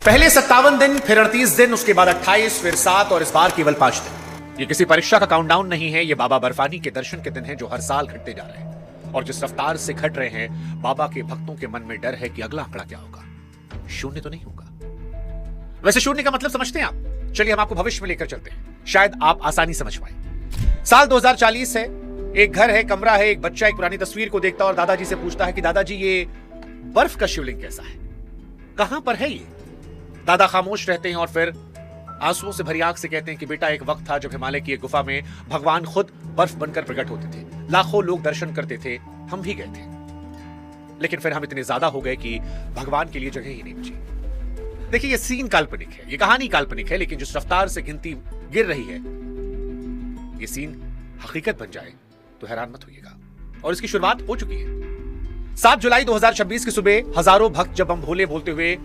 पहले 57 दिन, फिर 38 दिन, उसके बाद 28, फिर 7 और इस बार केवल 5 दिन। ये किसी परीक्षा का काउंटडाउन नहीं है, ये बाबा बर्फानी के दर्शन के दिन हैं जो हर साल घटते जा रहे हैं। और जिस रफ्तार से घट रहे हैं, बाबा के भक्तों के मन में डर है कि अगला आंकड़ा क्या होगा। शून्य तो नहीं होगा। वैसे शून्य का मतलब समझते हैं आप? चलिए हम आपको भविष्य में लेकर चलते हैं, शायद आप आसानी समझ पाए। साल 2040 है, एक घर है, कमरा है, एक बच्चा एक पुरानी तस्वीर को देखता है और दादाजी से पूछता है कि दादाजी ये बर्फ का शिवलिंग कैसा है, कहां पर है ये? दादा खामोश रहते हैं और फिर आंसुओं से भरी आंख से कहते हैं कि बेटा, एक वक्त था जब हिमालय की एक गुफा में भगवान खुद बर्फ बनकर प्रकट होते थे, लाखों लोग दर्शन करते थे, हम भी गए थे, लेकिन फिर हम इतने ज्यादा हो गए कि भगवान के लिए जगह ही नहीं बची। देखिए, ये सीन काल्पनिक है, ये कहानी काल्पनिक है, लेकिन जिस रफ्तार से गिनती गिर रही है, ये सीन हकीकत बन जाए तो हैरान मत होइएगा। और इसकी शुरुआत हो चुकी है। 7 जुलाई 2026 की सुबह हजारों भक्त जब हम भोले बोलते हुए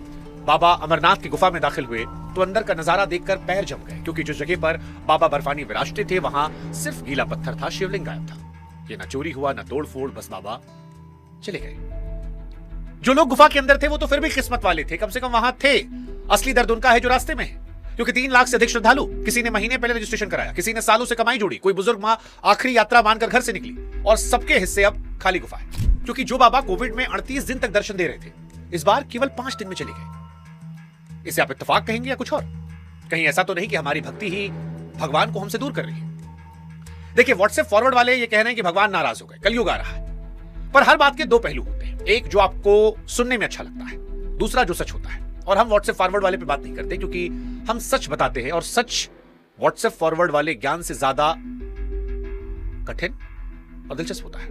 बाबा अमरनाथ की गुफा में दाखिल हुए तो अंदर का नजारा देखकर पैर जम गए, क्योंकि जिस जगह पर बाबा बर्फानी विराजते थे वहां सिर्फ गीला पत्थर था, शिवलिंग गायब था। ये ना चोरी हुआ ना तोड़ फोड़, बस बाबा चले गए। जो लोग गुफा के अंदर थे वो तो फिर भी किस्मत वाले थे, कम से कम वहां थे। असली दर्द उनका है जो रास्ते में है, क्योंकि 3 लाख से अधिक श्रद्धालु, किसी ने महीने पहले रजिस्ट्रेशन कराया, किसी ने सालों से कमाई जोड़ी, कोई बुजुर्ग मां आखिरी यात्रा मानकर घर से निकली, और सबके हिस्से अब खाली गुफा है। क्योंकि जो बाबा कोविड में 38 दिन तक दर्शन दे रहे थे, इस बार केवल 5 दिन में चले गए। इसे आप इत्तेफाक कहेंगे या कुछ और? कहीं ऐसा तो नहीं कि हमारी भक्ति ही भगवान को हमसे दूर कर रही है? देखिए, व्हाट्सएप फॉरवर्ड वाले ये कह रहे हैं कि भगवान नाराज हो गए, कलयुग आ रहा है। पर हर बात के 2 पहलू होते हैं, एक जो आपको सुनने में अच्छा लगता है, दूसरा जो सच होता है। और हम व्हाट्सएप फॉरवर्ड वाले पे बात नहीं करते, क्योंकि हम सच बताते हैं, और सच व्हाट्सएप फॉरवर्ड वाले ज्ञान से ज्यादा कठिन और दिलचस्प होता है।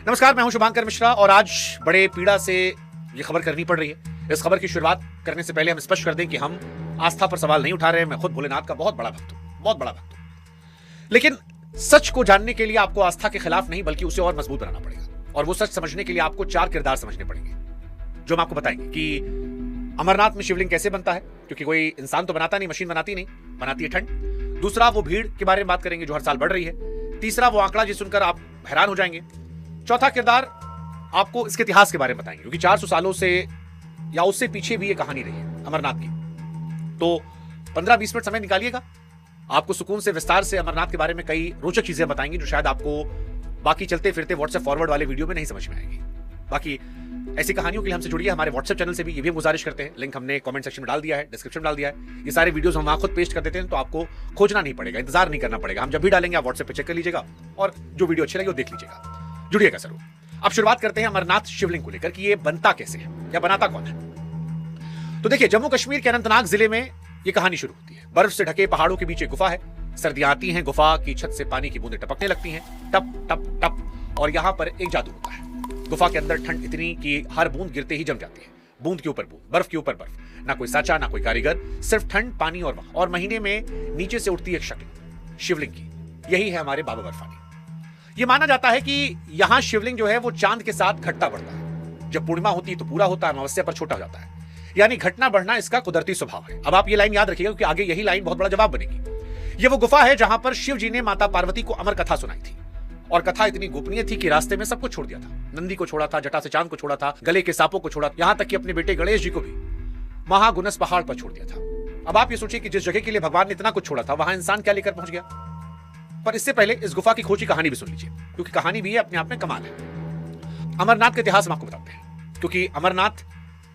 नमस्कार, मैं हूं शुभांकर मिश्रा, और आज बड़े पीड़ा से यह खबर करनी पड़ रही है। इस खबर की शुरुआत करने से पहले हम स्पष्ट कर दें कि हम आस्था पर सवाल नहीं उठा रहे हैं। मैं खुद भोलेनाथ का बहुत बड़ा भक्त हूं, बहुत बड़ा भक्त हूं। लेकिन सच को जानने के लिए आपको आस्था के खिलाफ नहीं, बल्कि उसे और मजबूत बनाना पड़ेगा। और वो सच समझने के लिए आपको 4 किरदार समझने पड़ेंगे, जो हम आपको बताएंगे कि अमरनाथ में शिवलिंग कैसे बनता है, क्योंकि कोई इंसान तो बनाता नहीं, मशीन बनाती नहीं, बनाती है ठंड। दूसरा, वो भीड़ के बारे में बात करेंगे जो हर साल बढ़ रही है। तीसरा, वो आंकड़ा जिसे सुनकर आप हैरान हो जाएंगे। चौथा किरदार, आपको इसके इतिहास के बारे में बताएंगे, क्योंकि 400 सालों से या उससे पीछे भी ये कहानी रही है अमरनाथ की। तो 15-20 मिनट समय निकालिएगा, आपको सुकून से विस्तार से अमरनाथ के बारे में कई रोचक चीजें बताएंगे जो शायद आपको बाकी चलते फिरते व्हाट्सएप फॉरवर्ड वाले वीडियो में नहीं समझ में आएगी। बाकी ऐसी कहानियों के लिए हमसे जुड़िए, हमारे व्हाट्सएप चैनल से भी, ये भी हम गुजारिश करते हैं। लिंक हमने कमेंट सेक्शन में डाल दिया है, डिस्क्रिप्शन में डाल दिया है। ये सारे वीडियोस हम वहां खुद पेस्ट कर देते हैं, तो आपको खोजना नहीं पड़ेगा, इंतजार नहीं करना पड़ेगा। हम जब भी डालेंगे आप व्हाट्सएप पे चेक कर लीजिएगा, और जो वीडियो अच्छी लगे वो देख लीजिएगा। जुड़िएगा जरूर। अब शुरुआत करते हैं अमरनाथ शिवलिंग को लेकर कि ये बनता कैसे है या बनाता कौन है। तो देखिए, जम्मू कश्मीर के अनंतनाग जिले में ये कहानी शुरू होती है। बर्फ से ढके पहाड़ों के बीच एक गुफा है। सर्दियां आती हैं, गुफा की छत से पानी की बूंदें टपकने लगती हैं, टप टप टप। और यहां पर एक जादू होता है। गुफा के अंदर ठंड इतनी कि हर बूंद गिरते ही जम जाती है, बूंद के ऊपर बूंद, बर्फ के ऊपर बर्फ। ना कोई साचा, ना कोई कारीगर, सिर्फ ठंड, पानी और वहां। और महीने में नीचे से उठती एक शक्ल शिवलिंग की। यही है हमारे बाबा बर्फानी। यह माना जाता है कि यहां शिवलिंग जो है वो चांद के साथ घटता बढ़ता है। जब पूर्णिमा होती है तो पूरा होता है, अमावस्या पर छोटा हो जाता है। यानी घटना बढ़ना इसका कुदरती स्वभाव है। अब आप ये लाइन याद रखिएगा, क्योंकि आगे यही लाइन बहुत बड़ा जवाब बनेगी। ये वो गुफा है जहां पर शिव जी ने माता पार्वती को अमर कथा सुनाई थी, और कथा इतनी गोपनीय थी कि रास्ते में सब कुछ छोड़ दिया था। नंदी को छोड़ा था, जटा से चांद को छोड़ा था, गले के सांपों को छोड़ा, यहां तक कि अपने बेटे गणेश जी को भी महागुनस पहाड़ पर छोड़ दिया था। अब आप ये सोचिए कि जिस जगह के लिए भगवान ने इतना कुछ छोड़ा था, वहां इंसान क्या लेकर पहुंच गया। पर इससे पहले इस गुफा की खोज की कहानी भी सुन लीजिए, क्योंकि कहानी भी अपने आप में कमाल है। अमरनाथ का इतिहास हम आपको बताते हैं, क्योंकि अमरनाथ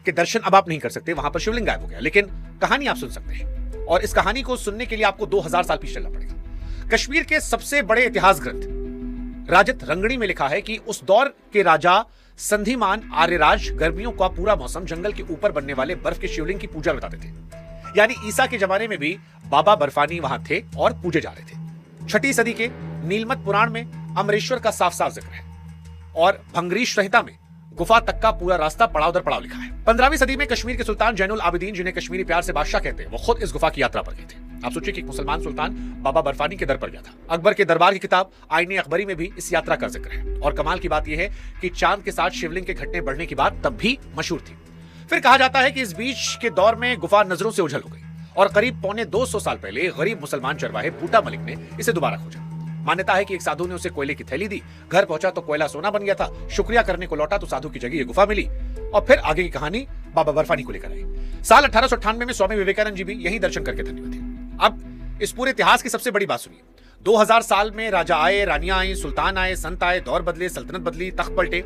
के दर्शन अब आप नहीं कर सकते, वहां पर शिवलिंग गायब हो गया, लेकिन कहानी आप सुन सकते हैं। और इस कहानी को सुनने के लिए आपको 2000 साल पीछे चलना पड़ेगा। कश्मीर के सबसे बड़े इतिहास ग्रंथ राजत रंगणी में लिखा है कि उस दौर के राजा संधिमान आर्यराज गर्मियों का पूरा मौसम जंगल के ऊपर बनने वाले बर्फ के शिवलिंग की पूजा बताते थे। यानी ईसा के जमाने में भी बाबा बर्फानी वहां थे और पूजे जा रहे थे। 6ठी सदी के नीलमत पुराण में अमरेश्वर का साफ साफ जिक्र है, और भंगरीश संहिता में गुफा तक का पूरा रास्ता पड़ाव दर पड़ाव लिखा है। 15वीं सदी में कश्मीर के सुल्तान जैनुल आबिदीन, जिन्हें कश्मीरी प्यार से बादशाह कहते हैं, वो खुद इस गुफा की यात्रा पर गए थे। आप सोचिए कि एक मुसलमान सुल्तान बाबा बर्फानी के दर पर गया था। अकबर के दरबार की किताब आईने अकबरी में भी इस यात्रा का जिक्र है। और कमाल की बात यह है कि चांद के साथ शिवलिंग के घटने बढ़ने की बात तब भी मशहूर थी। फिर कहा जाता है कि इस बीच के दौर में गुफा नजरों से ओझल हो गई, और करीब 250 साल पहले गरीब मुसलमान चरवाहे बूटा मलिक ने इसे दोबारा खोजा। मान्यता है कि एक साधु ने उसे कोयले की थैली दी, घर पहुंचा तो कोयला सोना बन गया था, शुक्रिया करने को लौटा तो साधु की जगह ये गुफा मिली, और फिर आगे की कहानी बाबा बर्फानी को लेकर आई। साल 1898 में स्वामी विवेकानंद जी भी यही दर्शन करके धन्य हुए थे। अब इस पूरे इतिहास की सबसे बड़ी बात सुनिए। 2000 साल में राजा आए, रानियां आई, सुल्तान आए, संत आए, दौर बदले, सल्तनत बदली, तख्त पलटे,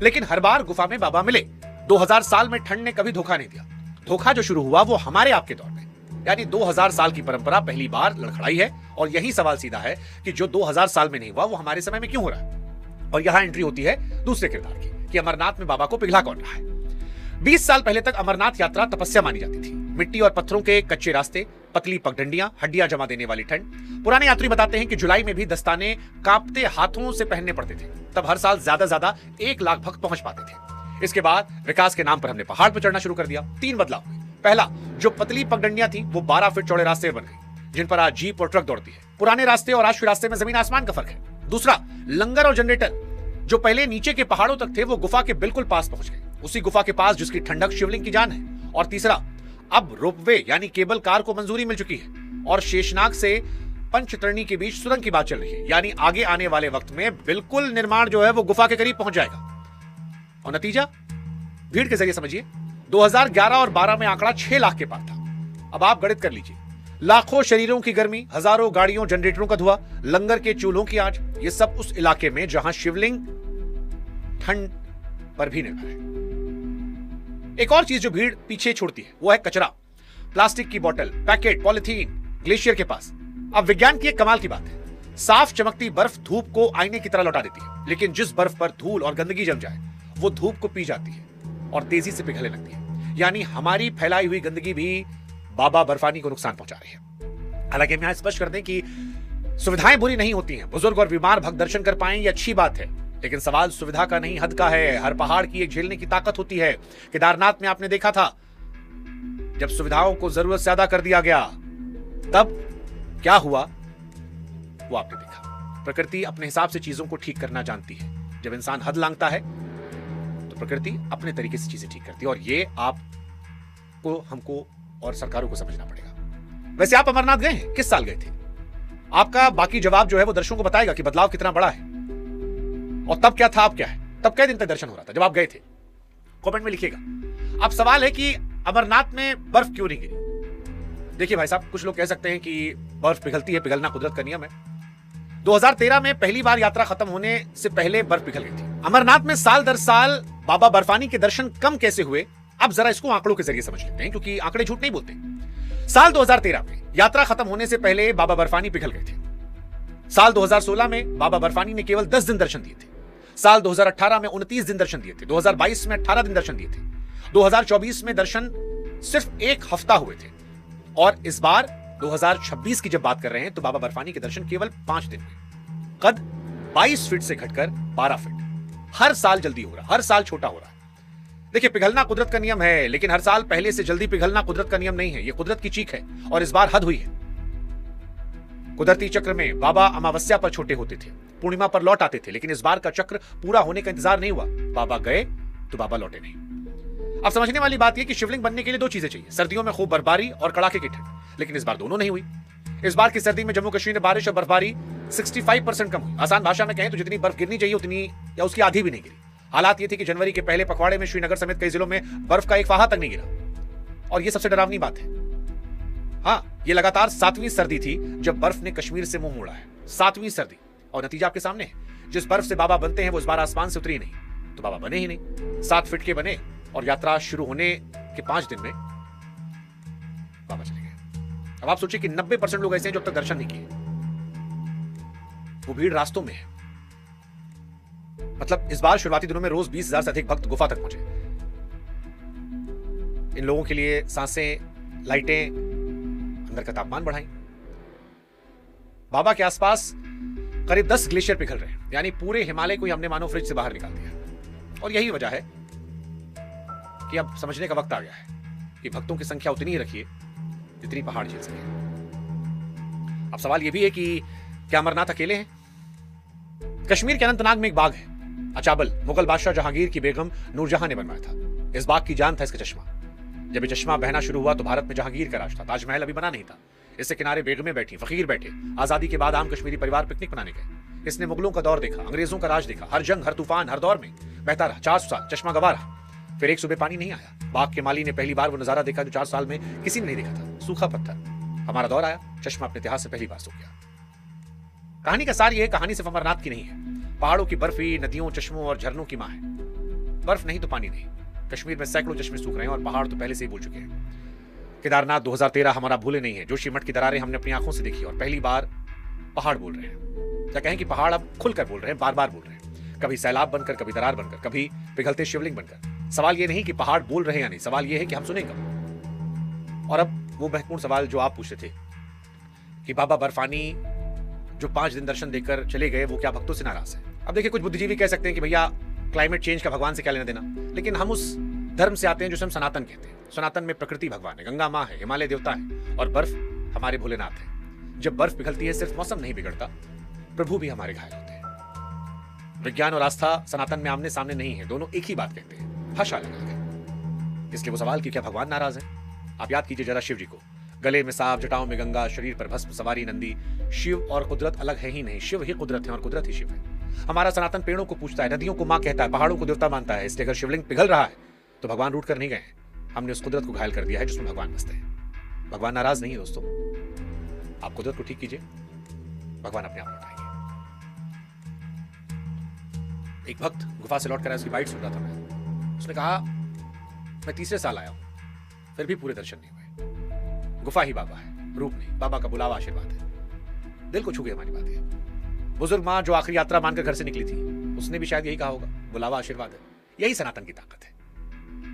लेकिन हर बार गुफा में बाबा मिले। 2000 साल में ठंड ने कभी धोखा नहीं दिया। धोखा जो शुरू हुआ वो हमारे आपके दौर में, यानी 2000 साल की परंपरा पहली बार लड़खड़ाई है। और यही सवाल सीधा है कि जो 2000 साल में नहीं हुआ वो हमारे समय में क्यों हो रहा है। और यहां एंट्री होती है दूसरे किरदार की कि अमरनाथ में बाबा को पिघला कौन रहा है। 20 साल पहले तक अमरनाथ यात्रा तपस्या मानी जाती थी। मिट्टी और पत्थरों के कच्चे रास्ते, पतली पगडंडियां, हड्डियां जमा देने वाली ठंड। पुराने यात्री बताते हैं कि जुलाई में भी दस्ताने कांपते हाथों से पहनने पड़ते थे। तब हर साल ज्यादा 1 लाख भक्त पहुंच पाते थे। इसके बाद विकास के नाम पर हमने पहाड़ पर चढ़ना शुरू कर दिया। 3 बदलाव हुए। पहला, जो पतली पगडंडियां थी वो 12 फीट चौड़े रास्ते बन गई, जिन पर आज जीप और ट्रक दौड़ती है। पुराने रास्ते और आज के रास्ते में जमीन आसमान का फर्क है। दूसरा, लंगर और जनरेटर जो पहले नीचे के पहाड़ों तक थे वो गुफा के बिल्कुल पास पहुंच गए, उसी गुफा के पास जिसकी ठंडक शिवलिंग की जान है। और तीसरा, अब रोपवे यानी केबल कार को मंजूरी मिल चुकी है और शेषनाग से पंचतरणी के बीच सुरंग की बात चल रही है, यानी आगे आने वाले वक्त में बिल्कुल निर्माण जो है वो गुफा के करीब पहुंच जाएगा। और नतीजा भीड़ के जरिए समझिए। 2011 और 12 में आंकड़ा 6 लाख के पार था। अब आप गणित कर लीजिए। लाखों शरीरों की गर्मी, हजारों गाड़ियों जनरेटरों का धुआं, लंगर के चूल्हों की आंच, ये सब उस इलाके में जहां शिवलिंग ठंड पर भी निर्भर है। एक और चीज जो भीड़ पीछे छोड़ती है वो है कचरा। प्लास्टिक की बोतल, पैकेट, पॉलिथीन ग्लेशियर के पास। अब विज्ञान की एक कमाल की बात है, साफ चमकती बर्फ धूप को आईने की तरह लौटा देती है, लेकिन जिस बर्फ पर धूल और गंदगी जम जाए वो धूप को पी जाती है और तेजी से पिघलने लगती है। यानी हमारी फैलाई हुई गंदगी भी बाबा बर्फानी को नुकसान पहुंचा रही है। हालांकि हम यहां स्पष्ट कर दें कि सुविधाएं बुरी नहीं होती हैं। बुजुर्ग और बीमार भक्त दर्शन कर पाएं, ये अच्छी बात है, लेकिन सवाल सुविधा का नहीं हद का है। हर पहाड़ की एक झेलने की ताकत होती है। केदारनाथ में आपने देखा था जब सुविधाओं को जरूरत से ज्यादा कर दिया गया तब क्या हुआ वो आपने देखा। प्रकृति अपने हिसाब से चीजों को ठीक करना जानती है। जब इंसान हद लांघता है तो प्रकृति अपने तरीके से चीजें ठीक करती है, और ये आपको, हमको और सरकारों को समझना पड़ेगा। वैसे आप अमरनाथ गए हैं? किस साल गए थे? आपका बाकी जवाब जो है वो दर्शकों को बताएगा कि बदलाव कितना बड़ा है और तब क्या था, अब क्या है। तब कई दिन तक दर्शन हो रहा था जब आप गए थे? कमेंट में लिखिएगा। अब सवाल है कि अमरनाथ में बर्फ क्यों नहीं गिरी। देखिए भाई साहब, कुछ लोग कह सकते हैं कि बर्फ पिघलती है, पिघलना कुदरत का नियम है। 2013 में पहली बार यात्रा खत्म होने से पहले बर्फ पिघल गई थी। अमरनाथ में साल दर साल बाबा बर्फानी के दर्शन कम कैसे हुए, अब जरा इसको आंकड़ों के जरिए समझ लेते हैं, क्योंकि आंकड़े झूठ नहीं बोलते। साल 2013 में यात्रा खत्म होने से पहले बाबा बर्फानी पिघल गए थे। साल 2016 में बाबा बर्फानी ने केवल 10 दिन दर्शन दिए थे। साल 2018 में 29 दिन दर्शन दिए थे। 2022 में 18 दिन दर्शन दिए थे। 2024 में दर्शन सिर्फ 1 हफ्ता हुए थे। और इस बार 2026 की जब बात कर रहे हैं तो बाबा बर्फानी के दर्शन केवल 5 दिन हुए। कद 22 फीट से घटकर 12 फीट। हर साल जल्दी हो रहा, हर साल छोटा हो रहा है। देखिए, पिघलना कुदरत का नियम है, लेकिन हर साल पहले से जल्दी पिघलना कुदरत का नियम नहीं है। यह कुदरत की चीख है और इस बार हद हुई है। कुदरती चक्र में बाबा अमावस्या पर छोटे होते थे, पूर्णिमा पर लौट आते थे, लेकिन इस बार का चक्र पूरा होने का इंतजार नहीं हुआ। बाबा गए तो बाबा लौटे नहीं। अब समझने वाली बात यह कि शिवलिंग बनने के लिए 2 चीजें चाहिए, सर्दियों में खूब बर्फबारी और कड़ाके की ठंड, लेकिन इस बार दोनों नहीं हुई। इस बार की सर्दी में जम्मू कश्मीर में बारिश और बर्फबारी 65% कम हुई। आसान भाषा में कहें तो जितनी बर्फ गिरनी चाहिए उतनी या उसकी आधी भी नहीं गिरी। हालात ये थी कि जनवरी के पहले पखवाड़े में श्रीनगर समेत कई जिलों में बर्फ का 1 फाहा तक नहीं गिरा। और यह सबसे डरावनी बात है। हाँ, यह लगातार 7वीं सर्दी थी जब बर्फ ने कश्मीर से मुंह मोड़ा है। 7वीं सर्दी, और नतीजा आपके सामने है। जिस बर्फ से बाबा बनते हैं वो इस बार आसमान से उतरी नहीं, तो बाबा बने ही नहीं। 7 फीट के बने और यात्रा शुरू होने के 5 दिन में बाबा चले गए। अब आप सोचिए कि 90% लोग ऐसे हैं जो अब तक दर्शन नहीं किए। वो भीड़ रास्तों में है। मतलब इस बार शुरुआती दिनों में रोज 20,000 से अधिक भक्त गुफा तक पहुंचे। इन लोगों के लिए सांसें, लाइटें, अंदर का तापमान बढ़ाई। बाबा के आसपास करीब 10 ग्लेशियर पिघल रहे हैं, यानी पूरे हिमालय को हमने मानो फ्रिज से बाहर निकाल दिया। और यही वजह है कि अब समझने का वक्त आ गया है कि भक्तों की संख्या उतनी ही रखिए जितनी पहाड़ झेल सके। अब सवाल यह भी है कि क्या अमरनाथ अकेले हैं? कश्मीर के अनंतनाग में एक बाग है, अचाबल, मुगल बादशाह जहांगीर की बेगम नूरजहां ने बनवाया था। इस बाग की जान था इसका चश्मा। जब ये चश्मा बहना शुरू हुआ तो भारत में जहांगीर का राज था। ताजमहल अभी बना नहीं था। इससे किनारे बेगमें बैठी, फकीर बैठे। आजादी के बाद आम कश्मीरी परिवार पिकनिक मनाने गए। इसने मुगलों का दौर देखा, अंग्रेजों का राज देखा। हर जंग, हर तूफान, हर दौर में बहता रहा। 400 साल चश्मा गवा रहा। फिर एक सुबह पानी नहीं आया। बाग के माली ने पहली बार वो नजारा देखा जो 4 साल में किसी ने नहीं देखा था, सूखा पत्थर। हमारा दौर आया, चश्मा अपने इतिहास से पहली बार सूख गया। कहानी का सार यह है, कहानी सिर्फ अमरनाथ की नहीं है। पहाड़ों की बर्फी नदियों, चश्मों और झरनों की मां है। बर्फ नहीं तो पानी नहीं। कश्मीर में सैकड़ों चश्मे सूख रहे हैं और पहाड़ तो पहले से ही बोल चुके हैं। केदारनाथ 2013 हमारा भूले नहीं है। जोशीमठ की दरारें हमने अपनी आंखों से देखी और पहली बार पहाड़ बोल रहे हैं। क्या कहें कि पहाड़ अब खुलकर बोल रहे हैं, बार बार बोल रहे हैं, कभी सैलाब बनकर, कभी दरार बनकर, कभी पिघलते शिवलिंग बनकर। सवाल यह नहीं कि पहाड़ बोल रहे हैं या नहीं, सवाल यह है कि हम सुने कब। और अब वो महत्वपूर्ण सवाल जो आप पूछते थे कि बाबा बर्फानी जो 5 दिन दर्शन देकर चले गए, वो क्या भक्तों से नाराज है? अब देखिए, कुछ बुद्धिजीवी कह सकते हैं कि भैया क्लाइमेट चेंज का भगवान से क्या लेना देना, लेकिन हम उस धर्म से आते हैं जो हम सनातन कहते हैं। सनातन में प्रकृति भगवान है, गंगा माँ है, हिमालय देवता है और बर्फ हमारे भोलेनाथ है। जब बर्फ पिघलती है, सिर्फ मौसम नहीं बिगड़ता, प्रभु भी हमारे घायल होते हैं। विज्ञान और आस्था सनातन में आमने सामने नहीं है, दोनों एक ही बात कहते हैं, भाषा अलग अलग है। इसलिए वो सवाल कि क्या भगवान नाराज है? आप याद कीजिए जरा शिव जी को, गले में सांप, जटाओं में गंगा, शरीर पर भस्म, सवारी नंदी। शिव और कुदरत अलग है ही नहीं, शिव ही कुदरत है और कुदरत ही शिव है। हमारा सनातन पेड़ों को पूछता है, नदियों को मां कहता है, पहाड़ों को देवता मानता है। इसलिए अगर शिवलिंग पिघल रहा है तो भगवान रूठ कर नहीं गए, हमने उस कुदरत को घायल कर दिया है जिसमें भगवान बसते हैं। भगवान नाराज नहीं है दोस्तों, आप कुदरत को ठीक कीजिए, भगवान अपने आप लौट आएंगे। एक भक्त गुफा से लौट कर उसकी बाइट सुन रहा था मैं। उसने कहा, मैं तीसरे साल आया हूं, फिर भी पूरे दर्शन नहीं हुए। गुफा ही बाबा है, रूप नहीं। बाबा का बुलावा आशीर्वाद है। दिल को छू गई हमारी बातें। बुजुर्ग मां जो आखिरी यात्रा मानकर घर से निकली थी, उसने भी शायद यही कहा होगा, बुलावा आशीर्वाद है। यही सनातन की ताकत है।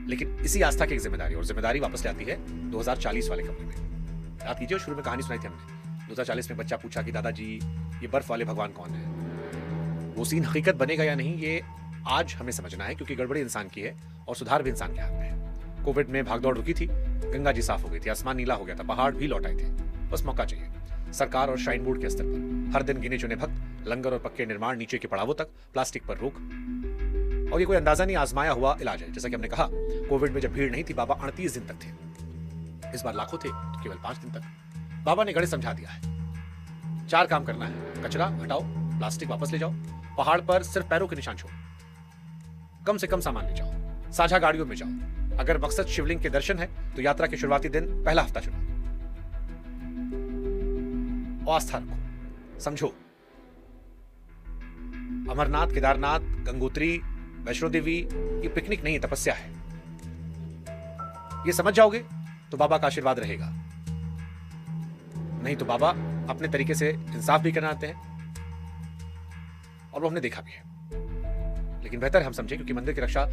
लेकिन इसी आस्था की एक जिम्मेदारी, और जिम्मेदारी वापस ले आती है 2040 वाले कमरे में। याद कीजिए, शुरू में कहानी सुनाई थी हमने। 2040 में बच्चा पूछा कि दादाजी ये बर्फ वाले भगवान कौन है? वो सीन हकीकत बनेगा या नहीं, ये आज हमें समझना है, क्योंकि गड़बड़ी इंसान की है और सुधार भी इंसान के हाथ में है। कोविड में भागदौड़ रुकी थी, गंगा जी साफ हो गई थी, आसमान नीला हो गया था, पहाड़ भी लौट आए थे। बस मौका चाहिए। सरकार और श्राइन बोर्ड के स्तर पर हर दिन गिने चुने भक्त, लंगर और पक्के निर्माण, नीचे के पड़ावों तक, प्लास्टिक पर रोक। और ये कोई अंदाजा नहीं, आजमाया हुआ इलाज है। जैसा कि हमने कहा, कोविड में जब भीड़ नहीं थी, बाबा 38 दिन तक थे। इस बार लाखों थे तो केवल 5 दिन तक। बाबा ने गणित समझा दिया है। 4 काम करना है, कचरा हटाओ, प्लास्टिक वापस ले जाओ, पहाड़ पर सिर्फ पैरों के निशान छोड़ो, कम से कम सामान ले जाओ, साझा गाड़ियों में जाओ। अगर मकसद शिवलिंग के दर्शन है तो यात्रा के शुरुआती दिन पहला हफ्ता चुनो। आस्था रखो, समझो, अमरनाथ, केदारनाथ, गंगोत्री, वैष्णो देवी ये पिकनिक नहीं, तपस्या है। ये समझ जाओगे तो बाबा का आशीर्वाद रहेगा, नहीं तो बाबा अपने तरीके से इंसाफ भी करना आते हैं, और वो हमने देखा भी है। लेकिन बेहतर हम समझें, क्योंकि मंदिर की रक्षा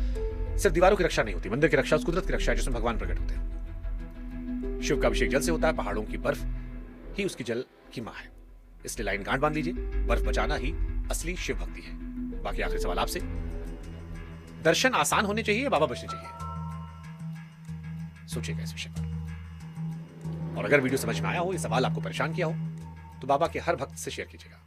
सिर्फ दीवारों की रक्षा नहीं होती, मंदिर की रक्षा उस कुदरत की रक्षा है जिसमें भगवान प्रकट होते हैं। शिव का अभिषेक जल से होता है, पहाड़ों की बर्फ ही उसकी जल की मां है। इसलिए लाइन गांठ बांध लीजिए, बर्फ बचाना ही असली शिव भक्ति है। बाकी आखिरी सवाल आपसे, दर्शन आसान होने चाहिए या बाबा बचने चाहिए? सोचिएगा इस विषय पर। और अगर वीडियो समझ में आया हो, ये सवाल आपको परेशान किया हो, तो बाबा के हर भक्त से शेयर कीजिएगा।